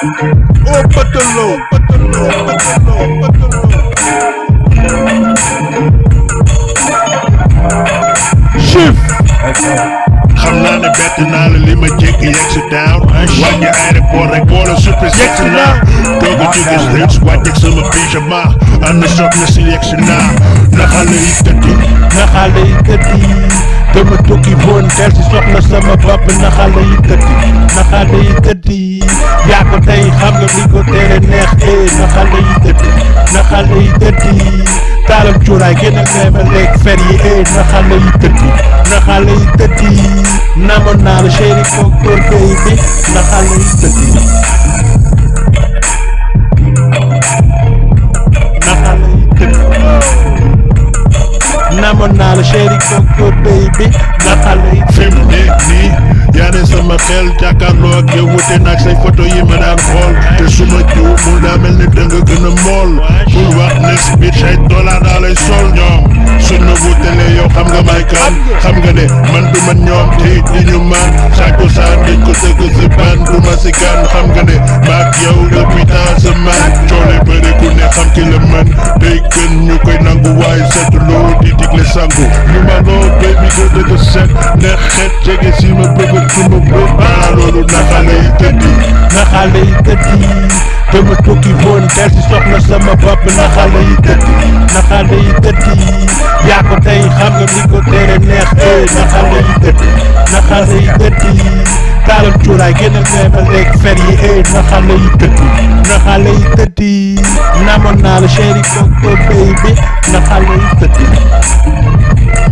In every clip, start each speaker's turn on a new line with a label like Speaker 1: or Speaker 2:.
Speaker 1: Oh Patalo, Patalo, Patalo, Patalo. Chief. Xam naa ne bett naa la li ma jékki yegg si down. wàññi aéroport rek boole super sexy naa. doog a jóge streets wàcceeg sama pyjama. ànd soxna si yegg si naa. na xale yi tëddi.
Speaker 2: na xale yi tëddi. dama tukki woon del si soxla sama bopp na xale yi tëddi. na xale yi tëddi. yaa ko tey xam nga li ko tere neex na xale yi tëddi. na xale yi tëddi. taalam cuuraay génnal neema leeg fer yi na xale yi tëddi. na xale yi tëddi. namoon naa la chéri coco baby na xale yi tëddi. na xale yi tëddi. namoon naa la chéri coco baby na xale yi
Speaker 1: fi mu nekk nii yaa ne sama xel jàkkaarloo ak yow wute naag say photo yi ma daan xool te suma jiw mu daa mel ni danga gën a mool bul wax next bitch ay dollar daa lay sol ñoom suñu wutelee yow xam nga may kan xam nga ne man du man ñoom te di ñu man saako saa dañ ko tëgg si ban du ma si gan xam nga ne maag yow depuis dans ce man coole bëri ku ne xam ki la mën day gën ñu koy nangu waaye seetuloo di digle sangu ñu ma loo baby ko dëgg set ne xet jege si ma bëgg suma bëgg baa loolu na xale yi tëddi.
Speaker 2: na xale yi tëddi. dama tukki woon del si soxla sama bopp na xale yi tëddi. na xale yi tëddi. yaa ko tey xam nga li ko tere neex na xale yi tëddi. na xale yi tëddi. taalam cuuraay génnal neema leeg fer yi na xale yi tëddi. na xale yi tëddi. namoon naa la chéri coco baby na xale yi tëddi.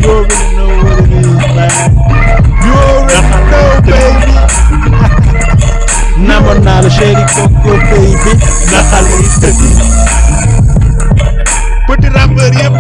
Speaker 2: You already know what it is, man. You already know, baby. namoon naa la chéri coco baby na xale yi tëddi.
Speaker 1: petit rappeur yëpp